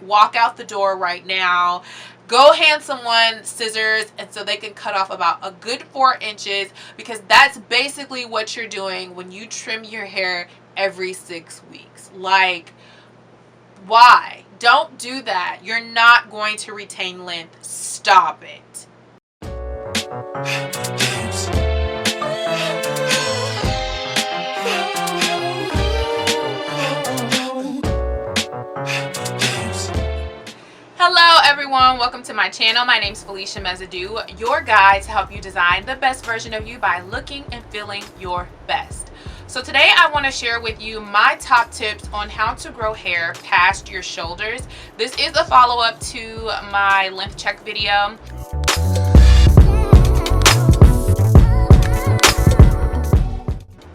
Walk out the door right now, go hand someone scissors, and so they can cut off about a good 4 inches, because that's basically what you're doing when you trim your hair every 6 weeks. Like, why? Don't do that. You're not going to retain length. Stop it. Hello everyone, welcome to my channel. My name is Felicia Mesadieu, your guide to help you design the best version of you by looking and feeling your best. So today I want to share with you my top tips on how to grow hair past your shoulders. This is a follow-up to my length check video.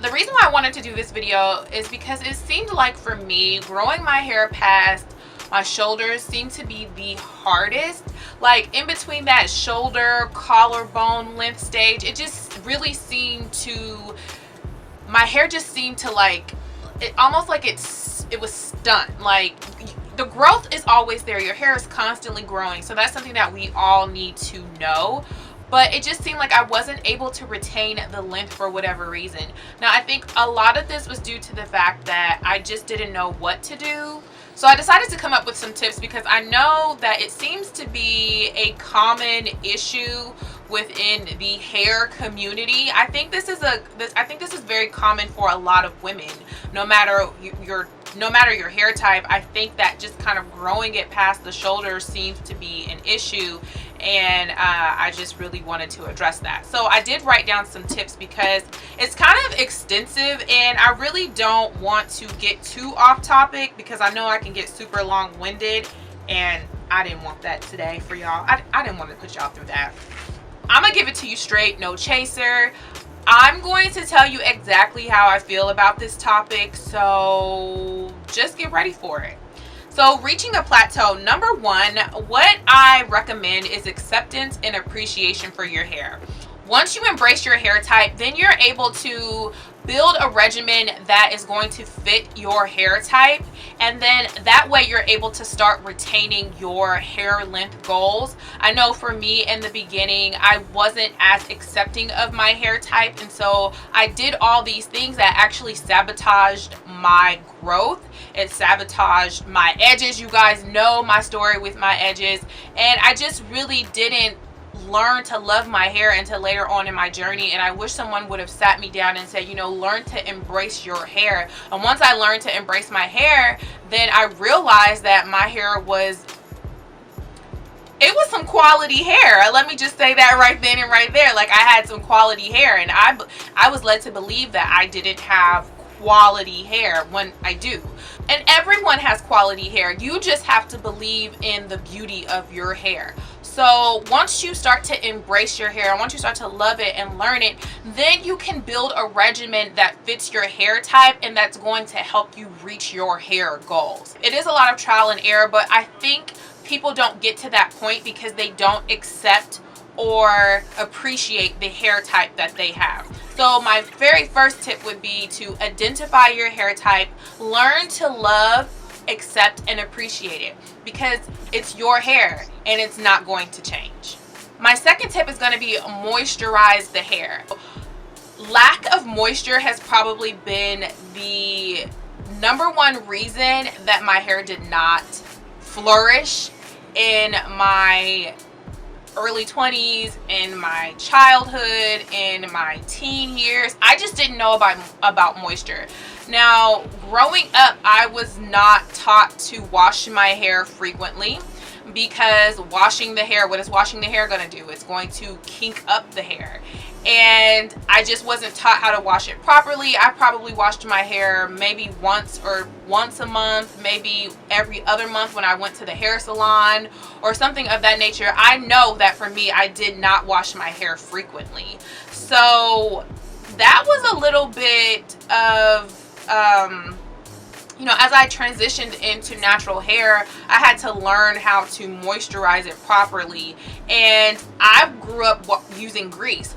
The reason why I wanted to do this video is because it seemed like for me, growing my hair past my shoulders seemed to be the hardest. Like in between that shoulder collarbone length stage, it just really seemed to, my hair just seemed to like, it almost like it was stunned. Like the growth is always there, your hair is constantly growing, so that's something that we all need to know. But it just seemed like I wasn't able to retain the length for whatever reason. Now I think a lot of this was due to the fact that I just didn't know what to do. So I decided to come up with some tips because I know that it seems to be a common issue within the hair community. I think this is very common for a lot of women. No matter your hair type, I think that just kind of growing it past the shoulders seems to be an issue, and I just really wanted to address that. So I did write down some tips because it's kind of extensive and I really don't want to get too off topic because I know I can get super long-winded, and I didn't want that today for y'all. I didn't want to put y'all through that. I'm gonna give it to you straight, no chaser. I'm going to tell you exactly how I feel about this topic, so just get ready for it. So reaching a plateau, number one, what I recommend is acceptance and appreciation for your hair. Once you embrace your hair type, then you're able to build a regimen that is going to fit your hair type, and then that way you're able to start retaining your hair length goals. I know for me in the beginning, I wasn't as accepting of my hair type, and so I did all these things that actually sabotaged my growth. It sabotaged my edges. You guys know my story with my edges, and I just really didn't learn to love my hair until later on in my journey. And I wish someone would have sat me down and said, you know, learn to embrace your hair. And once I learned to embrace my hair, then I realized that my hair was some quality hair. Let me just say that right then and right there. Like I had some quality hair, and I was led to believe that I didn't have quality hair when I do. And everyone has quality hair. You just have to believe in the beauty of your hair. So once you start to embrace your hair, once you start to love it and learn it, then you can build a regimen that fits your hair type and that's going to help you reach your hair goals. It is a lot of trial and error, but I think people don't get to that point because they don't accept or appreciate the hair type that they have. So my very first tip would be to identify your hair type, learn to love, accept, and appreciate it, because it's your hair and it's not going to change. My second tip is going to be moisturize the hair. Lack of moisture has probably been the number one reason that my hair did not flourish in my early 20s, in my childhood, in my teen years. I just didn't know about moisture. Now, growing up, I was not taught to wash my hair frequently, because washing the hair, what is washing the hair going to do? It's going to kink up the hair. And I just wasn't taught how to wash it properly. I probably washed my hair maybe once a month, maybe every other month when I went to the hair salon or something of that nature. I know that for me, I did not wash my hair frequently. So that was a little bit of you know, as I transitioned into natural hair, I had to learn how to moisturize it properly. And I grew up using grease.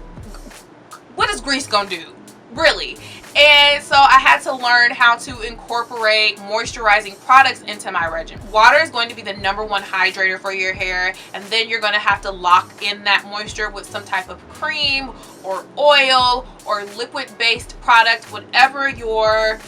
What is grease gonna do? Really? And so I had to learn how to incorporate moisturizing products into my regimen. Water is going to be the #1 hydrator for your hair, and then you're going to have to lock in that moisture with some type of cream or oil or liquid based product, whatever your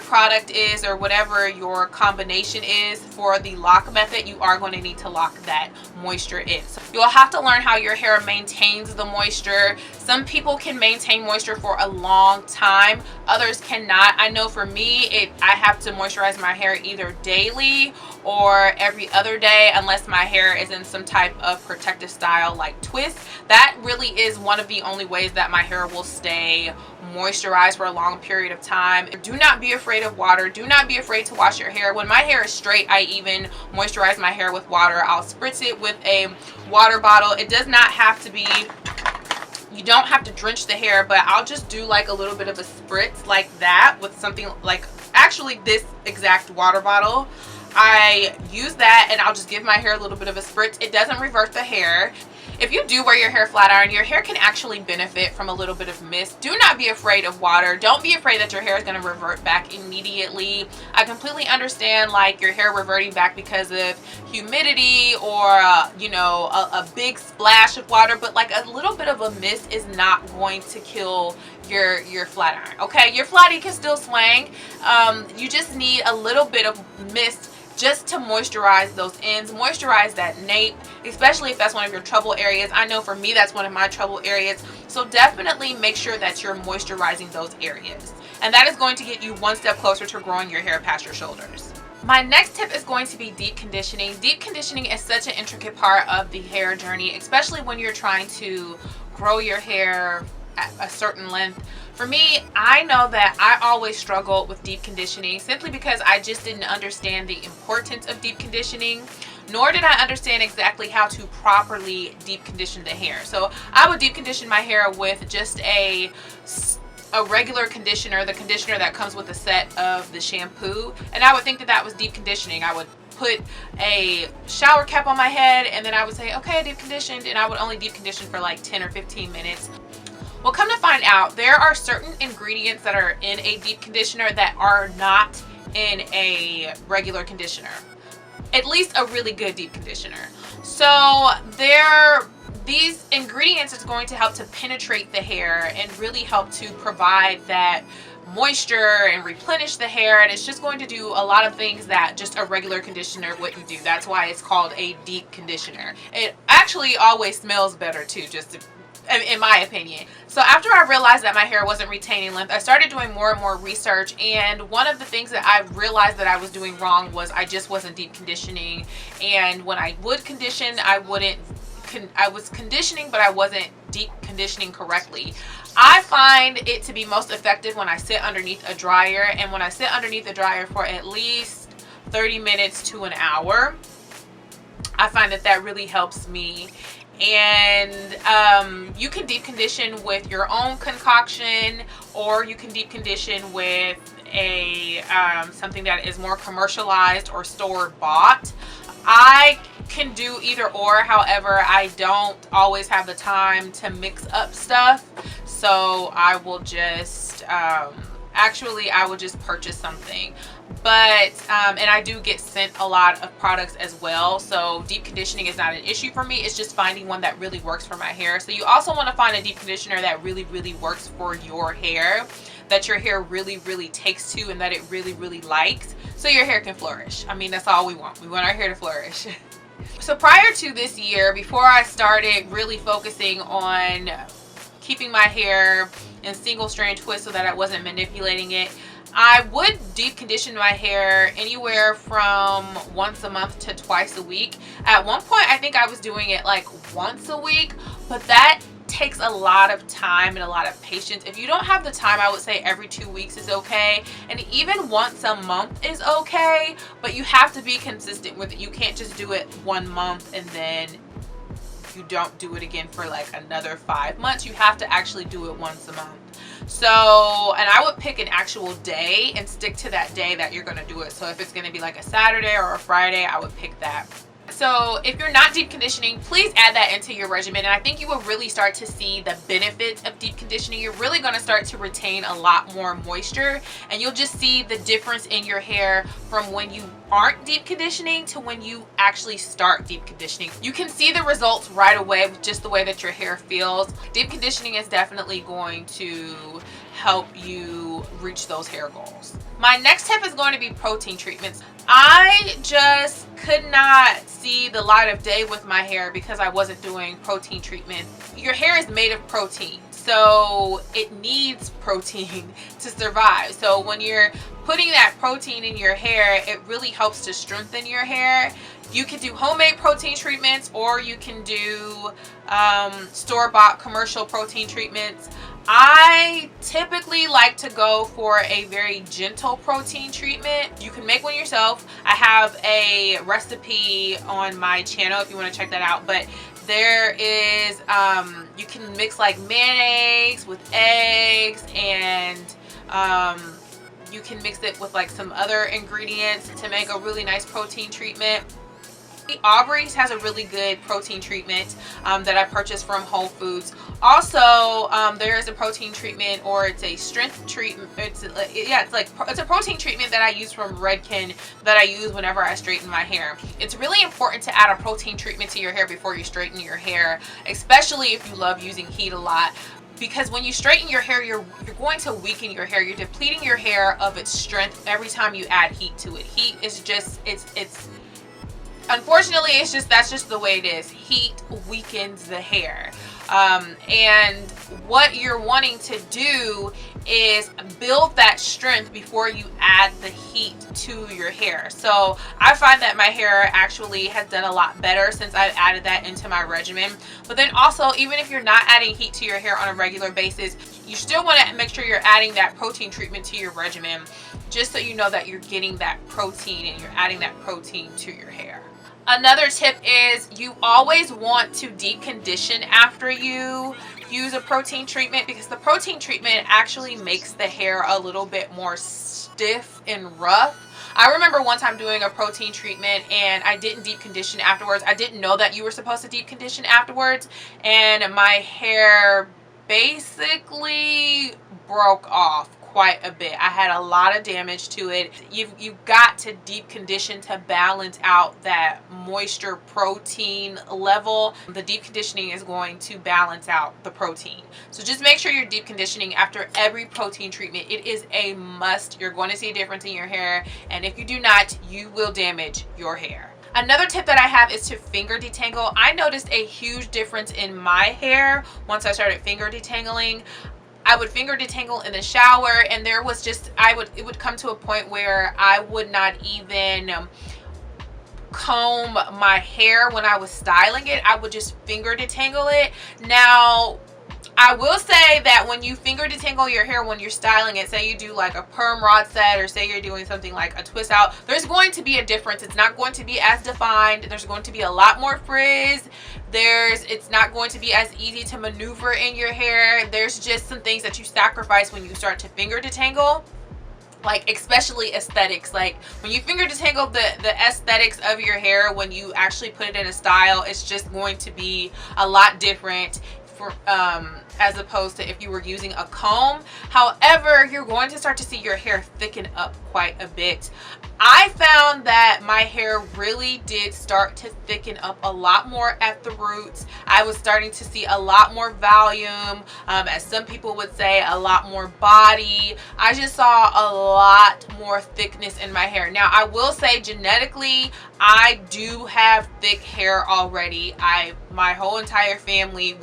product is or whatever your combination is for the lock method. You are going to need to lock that moisture in. So you'll have to learn how your hair maintains the moisture. Some people can maintain moisture for a long time, others cannot. I know for me, I have to moisturize my hair either daily or every other day, unless my hair is in some type of protective style like twist. That really is one of the only ways that my hair will stay moisturized for a long period of time. Do not be afraid of water. Do not be afraid to wash your hair. When my hair is straight, I even moisturize my hair with water. I'll spritz it with a water bottle. It does not have to be, you don't have to drench the hair, but I'll just do like a little bit of a spritz like that with something like, actually this exact water bottle. I use that and I'll just give my hair a little bit of a spritz. It doesn't reverse the hair. If you do wear your hair flat iron, your hair can actually benefit from a little bit of mist. Do not be afraid of water. Don't be afraid that your hair is going to revert back immediately. I completely understand like your hair reverting back because of humidity or you know, a big splash of water, but like a little bit of a mist is not going to kill your flat iron. Okay, your flatty can still swing. You just need a little bit of mist just to moisturize those ends, moisturize that nape, especially if that's one of your trouble areas. I know for me that's one of my trouble areas, so definitely make sure that you're moisturizing those areas, and that is going to get you one step closer to growing your hair past your shoulders. My next tip is going to be deep conditioning. Deep conditioning is such an intricate part of the hair journey, especially when you're trying to grow your hair at a certain length. For me, I know that I always struggled with deep conditioning simply because I just didn't understand the importance of deep conditioning, nor did I understand exactly how to properly deep condition the hair. So I would deep condition my hair with just a regular conditioner, the conditioner that comes with a set of the shampoo, and I would think that that was deep conditioning. I would put a shower cap on my head and then I would say, okay, I deep conditioned, and I would only deep condition for like 10 or 15 minutes. Well, come to find out, there are certain ingredients that are in a deep conditioner that are not in a regular conditioner. At least a really good deep conditioner. So these ingredients is going to help to penetrate the hair and really help to provide that moisture and replenish the hair, and it's just going to do a lot of things that just a regular conditioner wouldn't do. That's why it's called a deep conditioner. It actually always smells better too, just in my opinion. So after I realized that my hair wasn't retaining length, I started doing more and more research, and one of the things that I realized that I was doing wrong was I just wasn't deep conditioning. And when I would condition, I was conditioning, but I wasn't deep conditioning correctly. I find it to be most effective when I sit underneath a dryer, and when I sit underneath a dryer for at least 30 minutes to an hour, I find that that really helps me. And you can deep condition with your own concoction, or you can deep condition with a something that is more commercialized or store bought. I can do either or. However, I don't always have the time to mix up stuff, so I will just actually I will just purchase something. But and I do get sent a lot of products as well, so deep conditioning is not an issue for me. It's just finding one that really works for my hair. So you also want to find a deep conditioner that really works for your hair, that your hair really takes to, and that it really likes, so your hair can flourish. I mean, that's all we want. We want our hair to flourish. So prior to this year, before I started really focusing on keeping my hair in single strand twists so that I wasn't manipulating it, I would deep condition my hair anywhere from once a month to twice a week. At one point, I think I was doing it like once a week, but that takes a lot of time and a lot of patience. If you don't have the time, I would say every 2 weeks is okay, and even once a month is okay, but you have to be consistent with it. You can't just do it 1 month and then you don't do it again for like another 5 months. You have to actually do it once a month. So, and I would pick an actual day and stick to that day that you're going to do it. So if it's going to be like a Saturday or a Friday, I would pick that. So if you're not deep conditioning, please add that into your regimen, and I think you will really start to see the benefits of deep conditioning. You're really going to start to retain a lot more moisture, and you'll just see the difference in your hair from when you aren't deep conditioning to when you actually start deep conditioning. You can see the results right away with just the way that your hair feels. Deep conditioning is definitely going to help you reach those hair goals. My next tip is going to be protein treatments. I just could not see the light of day with my hair because I wasn't doing protein treatment. Your hair is made of protein, so it needs protein to survive. So when you're putting that protein in your hair, it really helps to strengthen your hair. You can do homemade protein treatments, or you can do store-bought commercial protein treatments. I typically like to go for a very gentle protein treatment. You can make one yourself. I have a recipe on my channel if you want to check that out, but there is you can mix like mayonnaise with eggs, and you can mix it with like some other ingredients to make a really nice protein treatment. Aubrey's has a really good protein treatment that I purchased from Whole Foods. Also, there is a protein treatment, or it's a strength treatment. It's a protein treatment that I use from Redken that I use whenever I straighten my hair. It's really important to add a protein treatment to your hair before you straighten your hair, especially if you love using heat a lot. Because when you straighten your hair, you're going to weaken your hair. You're depleting your hair of its strength every time you add heat to it. Heat is just, unfortunately, that's just the way it is. Heat weakens the hair. And what you're wanting to do is build that strength before you add the heat to your hair. So I find that my hair actually has done a lot better since I've added that into my regimen. But then also, even if you're not adding heat to your hair on a regular basis, you still want to make sure you're adding that protein treatment to your regimen, just so you know that you're getting that protein and you're adding that protein to your hair. Another tip is you always want to deep condition after you use a protein treatment, because the protein treatment actually makes the hair a little bit more stiff and rough. I remember one time doing a protein treatment and I didn't deep condition afterwards. I didn't know that you were supposed to deep condition afterwards, and my hair basically broke off quite a bit. I had a lot of damage to it. You've got to deep condition to balance out that moisture protein level. The deep conditioning is going to balance out the protein. So just make sure you're deep conditioning after every protein treatment. It is a must. You're going to see a difference in your hair, and if you do not, you will damage your hair. Another tip that I have is to finger detangle. I noticed a huge difference in my hair once I started finger detangling. I would finger detangle in the shower, and there was just, it would come to a point where I would not even comb my hair when I was styling it. I would just finger detangle it. Now, I will say that when you finger detangle your hair when you're styling it, say you do like a perm rod set, or say you're doing something like a twist out, there's going to be a difference. It's not going to be as defined. There's going to be a lot more frizz. It's not going to be as easy to maneuver in your hair. There's just some things that you sacrifice when you start to finger detangle, like especially aesthetics. Like when you finger detangle, the aesthetics of your hair, when you actually put it in a style, it's just going to be a lot different for as opposed to if you were using a comb. However, you're going to start to see your hair thicken up quite a bit. I found that my hair really did start to thicken up a lot more at the roots. I was starting to see a lot more volume, as some people would say, a lot more body. I just saw a lot more thickness in my hair. Now, I will say genetically, I do have thick hair already. My whole entire family,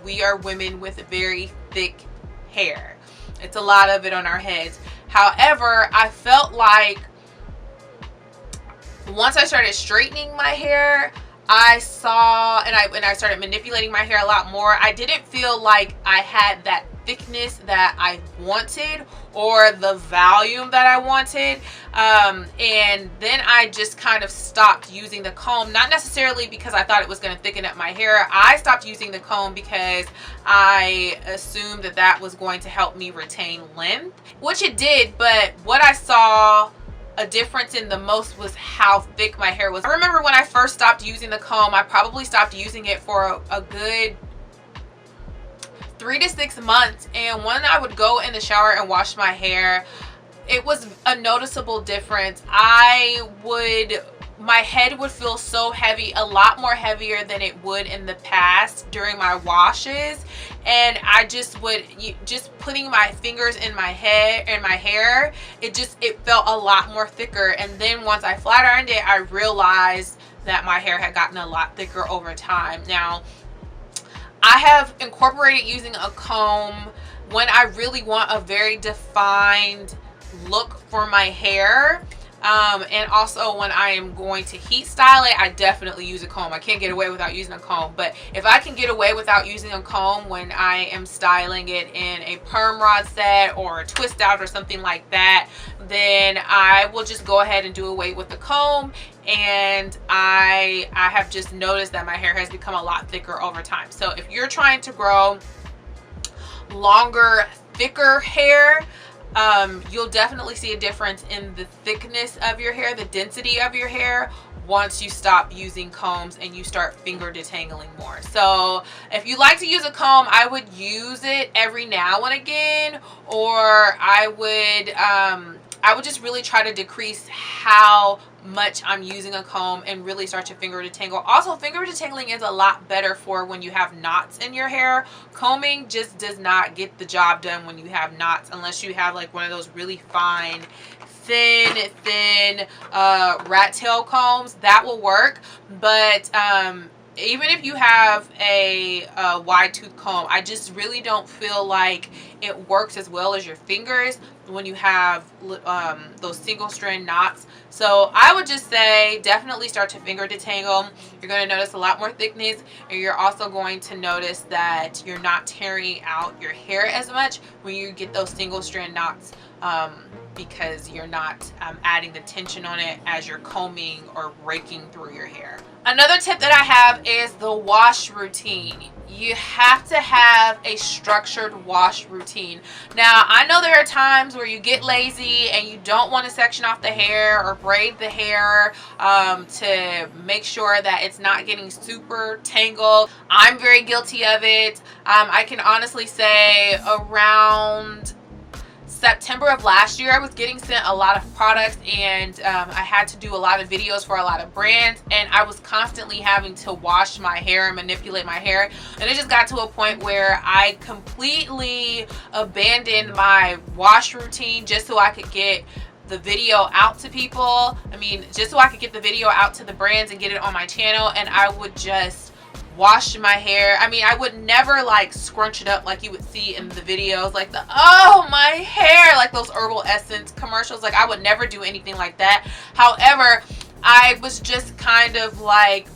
we are women with very thick hair. It's a lot of it on our heads. However, I felt like once I started straightening my hair, I saw, and I started manipulating my hair a lot more, I didn't feel like I had that thickness that I wanted or the volume that I wanted. And then I just kind of stopped using the comb, not necessarily because I thought it was going to thicken up my hair. I stopped using the comb because I assumed that was going to help me retain length, which it did. But what I saw a difference in the most was how thick my hair was. I remember when I first stopped using the comb, I probably stopped using it for a good 3 to 6 months, and when I would go in the shower and wash my hair, it was a noticeable difference. My head would feel so heavy, a lot more heavier than it would in the past during my washes, and I just putting my fingers in my hair, it felt a lot more thicker. And then once I flat ironed it, I realized that my hair had gotten a lot thicker over time. Now, I have incorporated using a comb when I really want a very defined look for my hair. And also when I am going to heat style it, I definitely use a comb. I can't get away without using a comb. But if I can get away without using a comb when I am styling it in a perm rod set or a twist out or something like that, then I will just go ahead and do away with the comb. And I have just noticed that my hair has become a lot thicker over time. So if you're trying to grow longer, thicker hair, you'll definitely see a difference in the thickness of your hair, the density of your hair, once you stop using combs and you start finger detangling more. So if you like to use a comb, I would use it every now and again, or I would just really try to decrease how much I'm using a comb and really start to finger detangle. Also, finger detangling is a lot better for when you have knots in your hair. Combing just does not get the job done when you have knots, unless you have like one of those really fine thin rat tail combs. That will work, but even if you have a wide tooth comb, I just really don't feel like it works as well as your fingers when you have those single strand knots. So I would just say definitely start to finger detangle. You're going to notice a lot more thickness, and you're also going to notice that you're not tearing out your hair as much when you get those single strand knots, because you're not adding the tension on it as you're combing or raking through your hair. Another tip that I have is the wash routine. You have to have a structured wash routine. Now, I know there are times where you get lazy and you don't want to section off the hair or braid the hair to make sure that it's not getting super tangled. I'm very guilty of it. I can honestly say around September of last year, I was getting sent a lot of products, and I had to do a lot of videos for a lot of brands, and I was constantly having to wash my hair and manipulate my hair, and it just got to a point where I completely abandoned my wash routine just so I could get the video out to people. I mean, just so I could get the video out to the brands and get it on my channel, and I would just wash my hair. I mean, I would never like scrunch it up like you would see in the videos, like the oh my hair, like those herbal essence commercials. Like, I would never do anything like that. However, I was just kind of like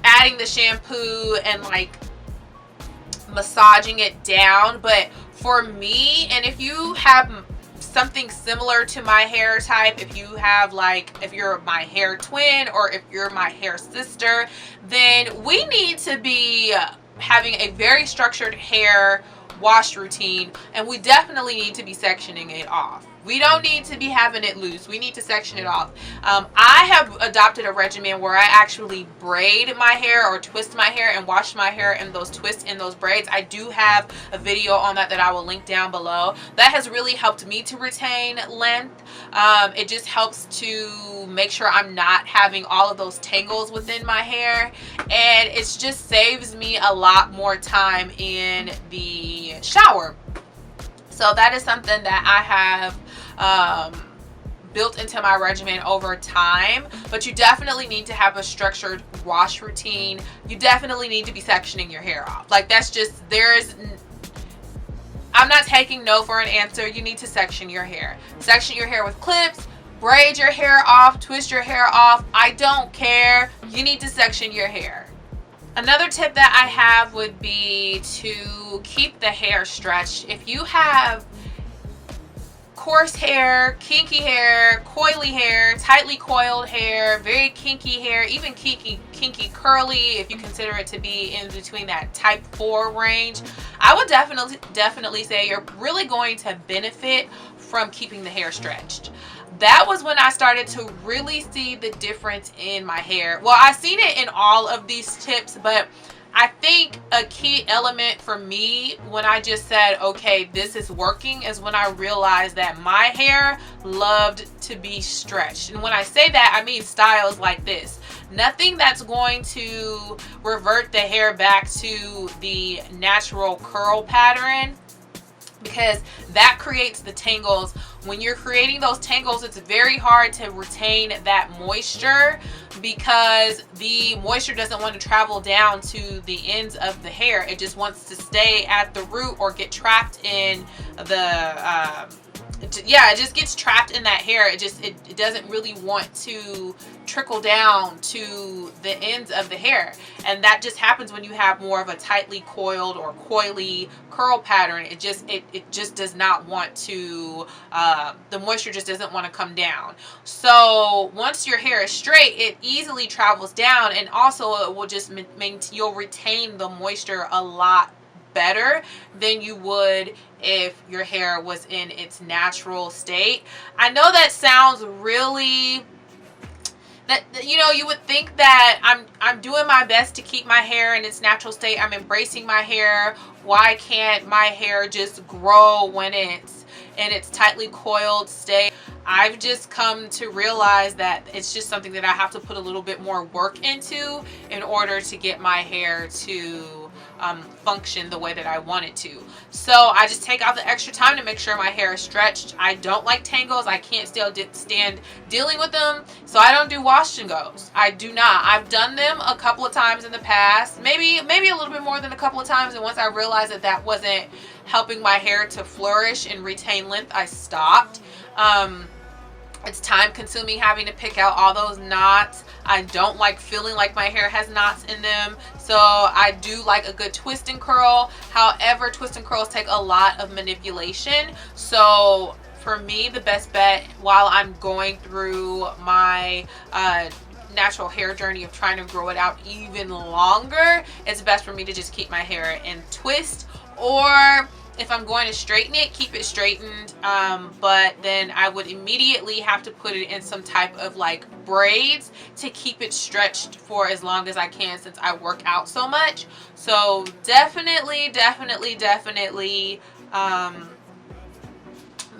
adding the shampoo and like massaging it down. But for me, and if you have something similar to my hair type, if you have like, if you're my hair twin or if you're my hair sister, then we need to be having a very structured hair wash routine, and we definitely need to be sectioning it off. We don't need to be having it loose. We need to section it off. I have adopted a regimen where I actually braid my hair or twist my hair and wash my hair in those twists in those braids. I do have a video on that I will link down below. That has really helped me to retain length. It just helps to make sure I'm not having all of those tangles within my hair, and it just saves me a lot more time in the shower. So that is something that I have built into my regimen over time. But you definitely need to have a structured wash routine. You definitely need to be sectioning your hair off. Like, that's just, I'm not taking no for an answer. You need to section your hair. Section your hair with clips, braid your hair off, twist your hair off. I don't care. You need to section your hair. Another tip that I have would be to keep the hair stretched. If you have coarse hair, kinky hair, coily hair, tightly coiled hair, very kinky hair, even kinky curly, if you consider it to be in between that type 4 range, I would definitely say you're really going to benefit from keeping the hair stretched. that was when I started to really see the difference in my hair. Well, I've seen it in all of these tips, but I think a key element for me when I just said, okay, this is working, is when I realized that my hair loved to be stretched. And when I say that, I mean styles like this. Nothing that's going to revert the hair back to the natural curl pattern, because that creates the tangles. When you're creating those tangles, it's very hard to retain that moisture because the moisture doesn't want to travel down to the ends of the hair. It just wants to stay at the root or get trapped in the yeah, it just gets trapped in that hair. It doesn't really want to trickle down to the ends of the hair, and that just happens when you have more of a tightly coiled or coily curl pattern. It just does not want to, the moisture just doesn't want to come down. So once your hair is straight, it easily travels down, and also it will just you'll retain the moisture a lot better than you would if your hair was in its natural state. I know that sounds really, that, you know, you would think that I'm doing my best to keep my hair in its natural state. I'm embracing my hair. Why can't my hair just grow when it's in its tightly coiled state? I've just come to realize that it's just something that I have to put a little bit more work into in order to get my hair to function the way that I want it to. So I just take out the extra time to make sure my hair is stretched. I don't like tangles. I can't stand dealing with them, so I don't do wash and goes. I do not. I've done them a couple of times in the past, maybe a little bit more than a couple of times, and once I realized that that wasn't helping my hair to flourish and retain length, I stopped. It's time consuming having to pick out all those knots. I don't like feeling like my hair has knots in them. So I do like a good twist and curl. However, twist and curls take a lot of manipulation. So for me, the best bet while I'm going through my natural hair journey of trying to grow it out even longer, it's best for me to just keep my hair in twist, or if I'm going to straighten it, keep it straightened, but then I would immediately have to put it in some type of like braids to keep it stretched for as long as I can, since I work out so much. So definitely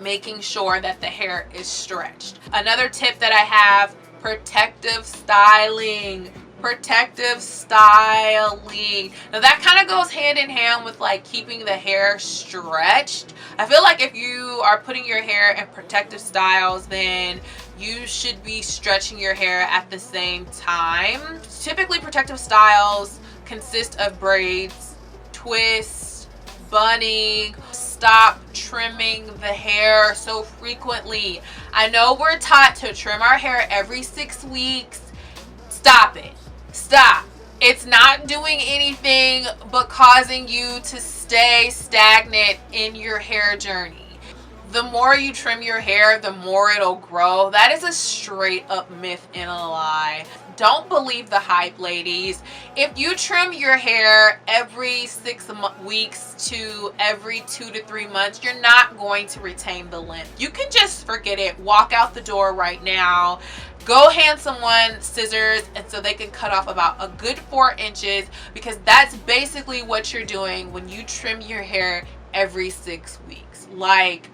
making sure that the hair is stretched. Another tip that I have, protective styling. Protective styling. Now that kind of goes hand in hand with like keeping the hair stretched. I feel like if you are putting your hair in protective styles, then you should be stretching your hair at the same time. Typically protective styles consist of braids, twists, bunning. Stop trimming the hair so frequently. I know we're taught to trim our hair every 6 weeks. Stop it. Stop. It's not doing anything but causing you to stay stagnant in your hair journey. The more you trim your hair, the more it'll grow. That is a straight up myth and a lie. Don't believe the hype, ladies. If you trim your hair every 6 weeks to every 2 to 3 months, you're not going to retain the length. You can just forget it. Walk out the door right now. Go hand someone scissors and so they can cut off about a good 4 inches, because that's basically what you're doing when you trim your hair every 6 weeks. Like,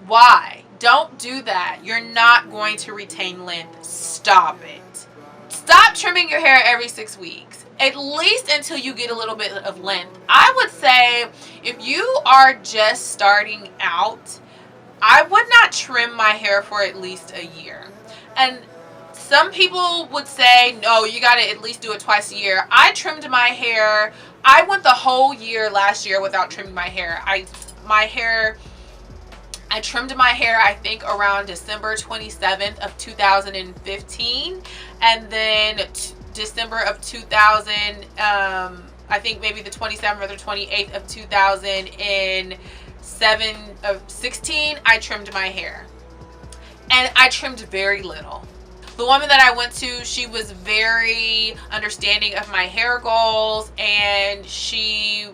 why? Don't do that. You're not going to retain length. Stop it. Stop trimming your hair every 6 weeks, at least until you get a little bit of length. I would say if you are just starting out, I would not trim my hair for at least a year. And some people would say, no, you got to at least do it twice a year. I trimmed my hair. I went the whole year last year without trimming my hair. I trimmed my hair, I think, around December 27th of 2015. And then December of 2000, I think maybe the 27th or the 28th of 2016, I trimmed my hair. And I trimmed very little. The woman that I went to, she was very understanding of my hair goals, and she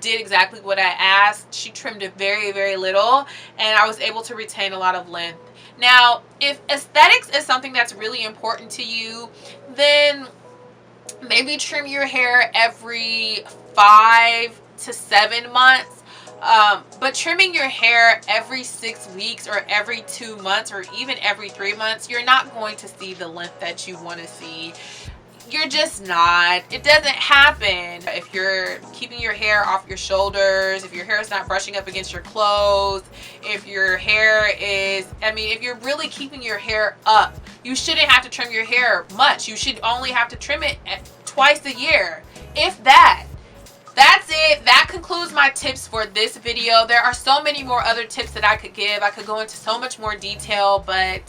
did exactly what I asked. She trimmed it very, very little, and I was able to retain a lot of length. Now, if aesthetics is something that's really important to you, then maybe trim your hair every 5 to 7 months. But trimming your hair every 6 weeks or every 2 months or even every 3 months, you're not going to see the length that you want to see. You're just not. It doesn't happen. If you're keeping your hair off your shoulders, if your hair is not brushing up against your clothes, if your hair is, if you're really keeping your hair up, you shouldn't have to trim your hair much. You should only have to trim it twice a year, if that. That's it. That concludes my tips for this video. There are so many more other tips that I could give. I could go into so much more detail, but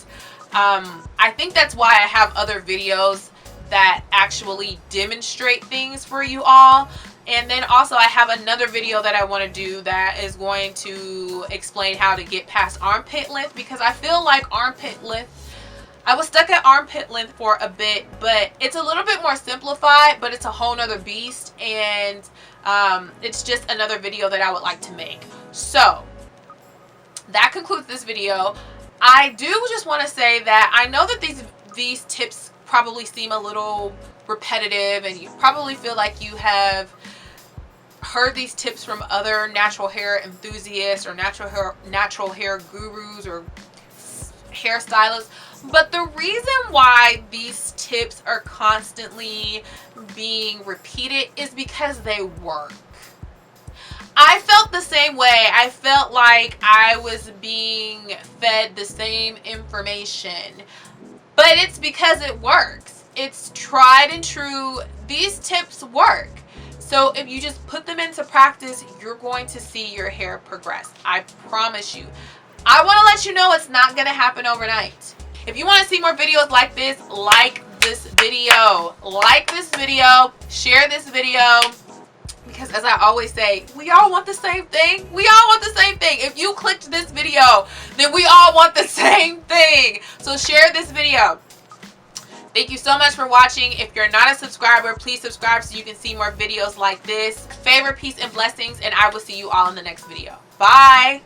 I think that's why I have other videos that actually demonstrate things for you all. And then also I have another video that I want to do that is going to explain how to get past armpit length, because I feel like armpit length, I was stuck at armpit length for a bit, but it's a little bit more simplified, but it's a whole nother beast, and it's just another video that I would like to make. So that concludes this video. I do just want to say that I know that these tips probably seem a little repetitive, and you probably feel like you have heard these tips from other natural hair enthusiasts or natural hair gurus or hairstylists. But the reason why these tips are constantly being repeated is because they work. I felt the same way. I felt like I was being fed the same information. But it's because it works. It's tried and true. These tips work. So if you just put them into practice, you're going to see your hair progress. I promise you. I want to let you know it's not going to happen overnight. If you want to see more videos like this, like this video. Like this video. Share this video. Because as I always say, we all want the same thing. We all want the same thing. If you clicked this video, then we all want the same thing. So share this video. Thank you so much for watching. If you're not a subscriber, please subscribe so you can see more videos like this. Favor, peace, and blessings, and I will see you all in the next video. Bye.